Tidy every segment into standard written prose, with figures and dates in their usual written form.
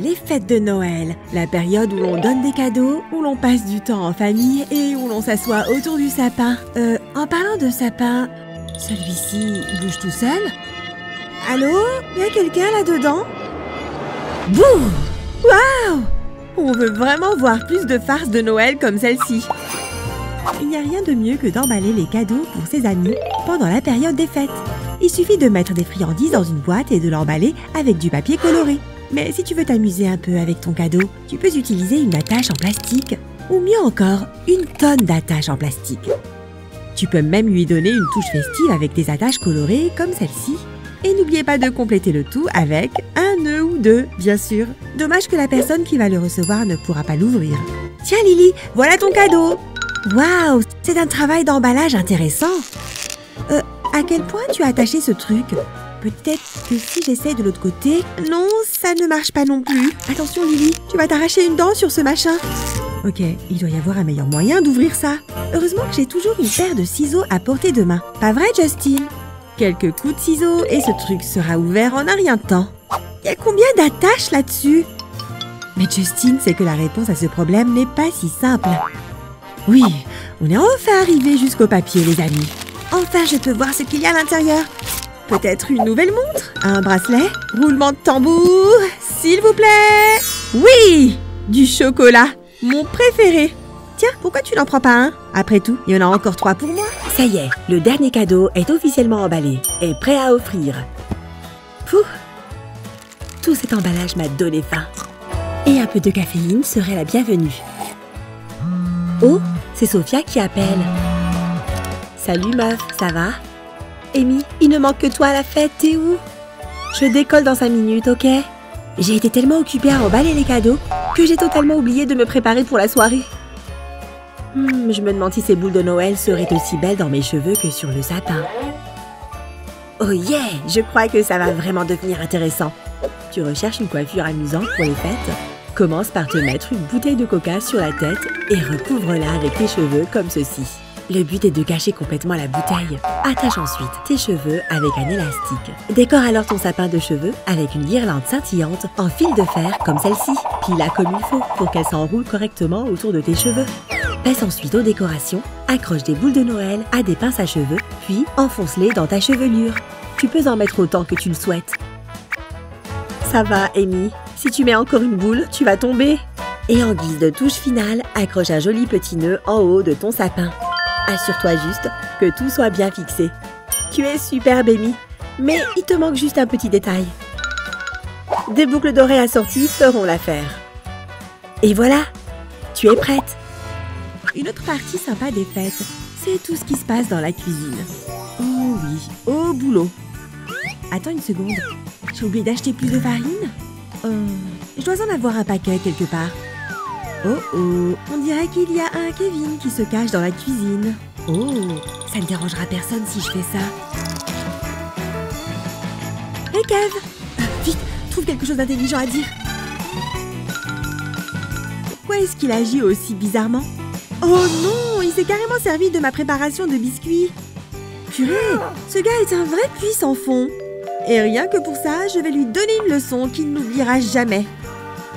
les fêtes de Noël, la période où l'on donne des cadeaux, où l'on passe du temps en famille et où l'on s'assoit autour du sapin. En parlant de sapin, celui-ci bouge tout seul? Allô? Y a quelqu'un là-dedans? Boum! Waouh! On veut vraiment voir plus de farces de Noël comme celle-ci. Il n'y a rien de mieux que d'emballer les cadeaux pour ses amis pendant la période des fêtes. Il suffit de mettre des friandises dans une boîte et de l'emballer avec du papier coloré. Mais si tu veux t'amuser un peu avec ton cadeau, tu peux utiliser une attache en plastique. Ou mieux encore, une tonne d'attaches en plastique. Tu peux même lui donner une touche festive avec des attaches colorées comme celle-ci. Et n'oubliez pas de compléter le tout avec un nœud ou deux, bien sûr. Dommage que la personne qui va le recevoir ne pourra pas l'ouvrir. Tiens Lily, voilà ton cadeau! Waouh, c'est un travail d'emballage intéressant. À quel point tu as attaché ce truc? Peut-être que si j'essaie de l'autre côté... Non, ça ne marche pas non plus. Attention Lily, tu vas t'arracher une dent sur ce machin. Ok, il doit y avoir un meilleur moyen d'ouvrir ça. Heureusement que j'ai toujours une paire de ciseaux à portée de main. Pas vrai Justin? Quelques coups de ciseaux et ce truc sera ouvert en un rien de temps. Il y a combien d'attaches là-dessus? Mais Justin sait que la réponse à ce problème n'est pas si simple. Oui, on est enfin arrivé jusqu'au papier les amis. Enfin, je peux voir ce qu'il y a à l'intérieur. Peut-être une nouvelle montre? Un bracelet? Roulement de tambour? S'il vous plaît? Oui! Du chocolat! Mon préféré! Tiens, pourquoi tu n'en prends pas un? Après tout, il y en a encore 3 pour moi. Ça y est, le dernier cadeau est officiellement emballé et prêt à offrir. Pouh! Tout cet emballage m'a donné faim. Et un peu de caféine serait la bienvenue. Oh, c'est Sophia qui appelle. Salut meuf, ça va? Amy, il ne manque que toi à la fête, t'es où? Je décolle dans 5 minutes, ok? J'ai été tellement occupée à emballer les cadeaux que j'ai totalement oublié de me préparer pour la soirée. Je me demande si ces boules de Noël seraient aussi belles dans mes cheveux que sur le sapin. Oh yeah! Je crois que ça va vraiment devenir intéressant. Tu recherches une coiffure amusante pour les fêtes? Commence par te mettre une bouteille de coca sur la tête et recouvre-la avec tes cheveux comme ceci. Le but est de cacher complètement la bouteille. Attache ensuite tes cheveux avec un élastique. Décore alors ton sapin de cheveux avec une guirlande scintillante en fil de fer comme celle-ci. Plie-la comme il faut pour qu'elle s'enroule correctement autour de tes cheveux. Passe ensuite aux décorations, accroche des boules de Noël à des pinces à cheveux, puis enfonce-les dans ta chevelure. Tu peux en mettre autant que tu le souhaites. Ça va, Amy. Si tu mets encore une boule, tu vas tomber. Et en guise de touche finale, accroche un joli petit nœud en haut de ton sapin. Assure-toi juste que tout soit bien fixé. Tu es superbe, Amy, mais il te manque juste un petit détail. Des boucles dorées assorties feront l'affaire. Et voilà, tu es prête. Une autre partie sympa des fêtes, c'est tout ce qui se passe dans la cuisine. Oh oui, au boulot. Attends une seconde, j'ai oublié d'acheter plus de farine? Je dois en avoir un paquet quelque part. Oh oh, on dirait qu'il y a un Kevin qui se cache dans la cuisine. Oh, ça ne dérangera personne si je fais ça. Hé Kev! Vite, trouve quelque chose d'intelligent à dire. Pourquoi est-ce qu'il agit aussi bizarrement? Oh non, il s'est carrément servi de ma préparation de biscuits. Purée, ce gars est un vrai puits sans fond. Et rien que pour ça, je vais lui donner une leçon qu'il n'oubliera jamais.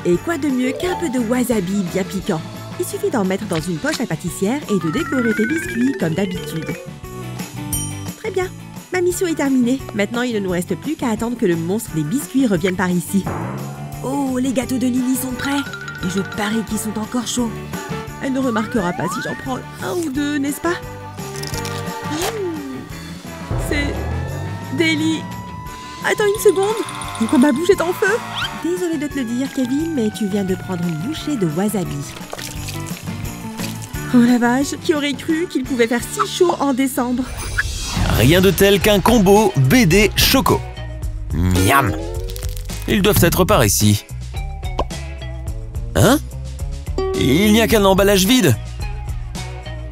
Et quoi de mieux qu'un peu de wasabi bien piquant? Il suffit d'en mettre dans une poche à pâtissière et de décorer tes biscuits comme d'habitude. Très bien, ma mission est terminée. Maintenant, il ne nous reste plus qu'à attendre que le monstre des biscuits revienne par ici. Oh, les gâteaux de Lily sont prêts. Et je parie qu'ils sont encore chauds. Elle ne remarquera pas si j'en prends un ou deux, n'est-ce pas? C'est... délice. Attends une seconde. Pourquoi ma bouche est en feu? Désolée de te le dire, Kevin, mais tu viens de prendre une bouchée de wasabi. Oh la vache, qui aurait cru qu'il pouvait faire si chaud en décembre? Rien de tel qu'un combo BD Choco. Miam! Ils doivent être par ici. Hein? Il n'y a qu'un emballage vide.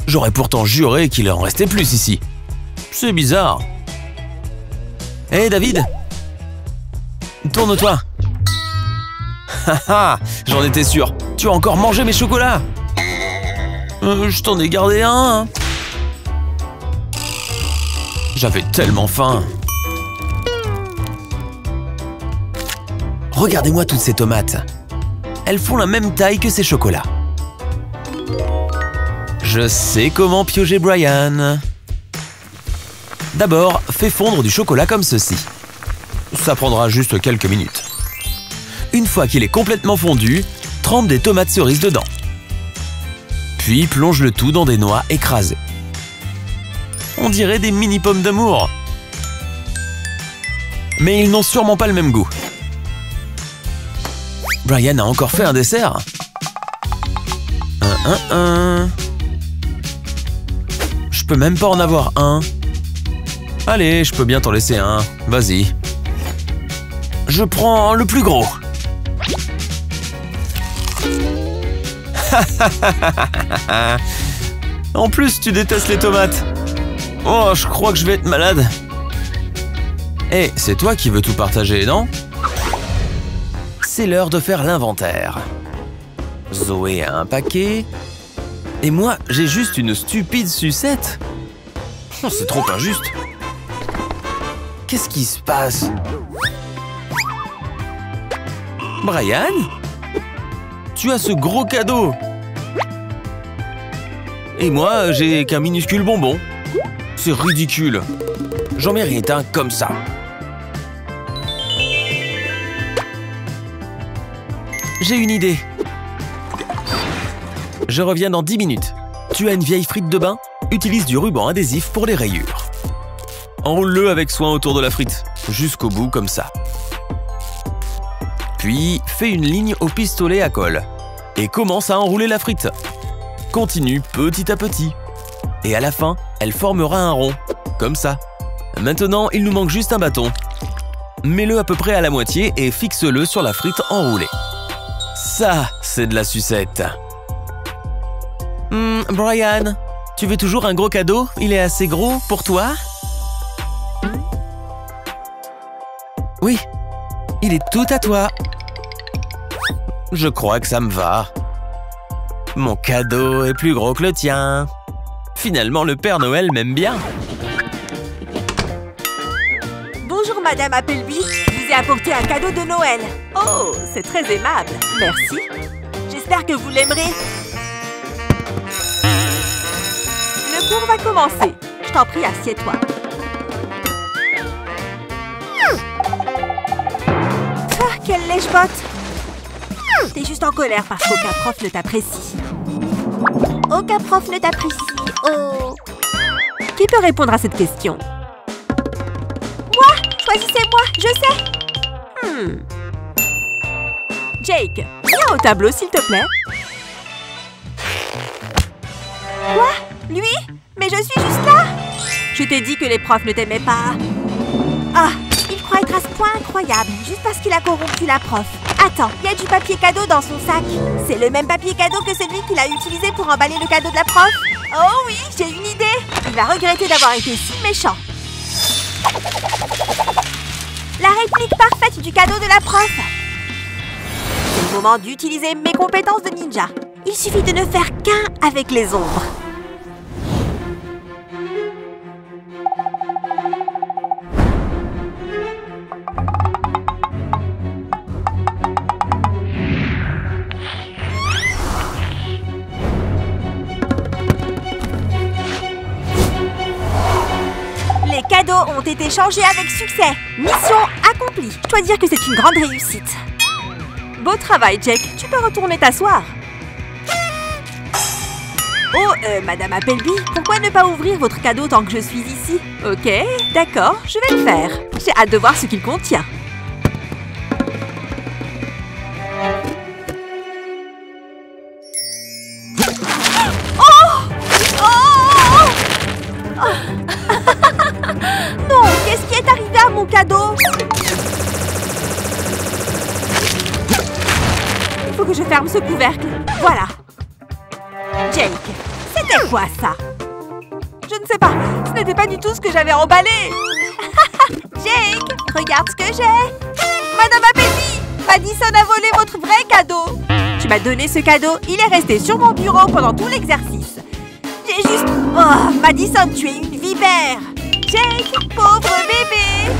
J'aurais pourtant juré qu'il en restait plus ici. C'est bizarre. Hé David! Tourne-toi! Haha, j'en étais sûr. Tu as encore mangé mes chocolats? Je t'en ai gardé un. J'avais tellement faim. Regardez-moi toutes ces tomates. elles font la même taille que ces chocolats. Je sais comment piéger Brian. D'abord, fais fondre du chocolat comme ceci. Ça prendra juste quelques minutes. Une fois qu'il est complètement fondu, trempe des tomates cerises dedans. Puis plonge le tout dans des noix écrasées. On dirait des mini pommes d'amour. Mais ils n'ont sûrement pas le même goût. Brian a encore fait un dessert. Je peux même pas en avoir un. Allez, je peux bien t'en laisser un. Vas-y. Je prends le plus gros. En plus, tu détestes les tomates. Oh, je crois que je vais être malade. Eh, c'est toi qui veux tout partager, non? C'est l'heure de faire l'inventaire. Zoé a un paquet. Et moi, j'ai juste une stupide sucette. Oh, c'est trop injuste. Qu'est-ce qui se passe? Brian? Tu as ce gros cadeau. Et moi, j'ai qu'un minuscule bonbon. C'est ridicule. J'en mérite un comme ça. J'ai une idée. Je reviens dans 10 minutes. Tu as une vieille frite de bain? Utilise du ruban adhésif pour les rayures. Enroule-le avec soin autour de la frite, jusqu'au bout comme ça. Puis, fais une ligne au pistolet à colle et commence à enrouler la frite. Continue petit à petit. Et à la fin, elle formera un rond, comme ça. Maintenant, il nous manque juste un bâton. Mets-le à peu près à la moitié et fixe-le sur la frite enroulée. Ça, c'est de la sucette. Brian, tu veux toujours un gros cadeau? Il est assez gros pour toi? Oui, il est tout à toi. Je crois que ça me va. Mon cadeau est plus gros que le tien. Finalement, le Père Noël m'aime bien. Bonjour Madame Appleby, je vous ai apporté un cadeau de Noël. Oh, c'est très aimable. Merci. J'espère que vous l'aimerez. Le cours va commencer. Je t'en prie, assieds-toi. Ah, quelle lèche-botte! T'es juste en colère parce qu'aucun prof ne t'apprécie. Aucun prof ne t'apprécie. Oh! Qui peut répondre à cette question? Moi! Choisissez-moi! Je sais! Jake, viens au tableau, s'il te plaît. Quoi? Lui? Mais je suis juste là! Je t'ai dit que les profs ne t'aimaient pas. Ah! Il croit être à ce point incroyable, juste parce qu'il a corrompu la prof. Attends, il y a du papier cadeau dans son sac. C'est le même papier cadeau que celui qu'il a utilisé pour emballer le cadeau de la prof. Oh oui, j'ai une idée. Il va regretter d'avoir été si méchant. La réplique parfaite du cadeau de la prof. C'est le moment d'utiliser mes compétences de ninja. Il suffit de ne faire qu'un avec les ombres. Les cadeaux ont été changés avec succès. Mission accomplie. Je dois dire que c'est une grande réussite. Beau travail, Jake. Tu peux retourner t'asseoir. Oh, Madame Appleby, pourquoi ne pas ouvrir votre cadeau tant que je suis ici? Ok, d'accord, je vais le faire. J'ai hâte de voir ce qu'il contient. Non, qu'est-ce qui est arrivé à mon cadeau? Il faut que je ferme ce couvercle. Voilà. Jake, c'était quoi ça? Je ne sais pas. Ce n'était pas du tout ce que j'avais emballé. Jake, regarde ce que j'ai. Madame Appleby, Madison a volé votre vrai cadeau. Tu m'as donné ce cadeau. Il est resté sur mon bureau pendant tout l'exercice. J'ai juste... Oh, Madison, tu es une vipère. Jake, pauvre bébé.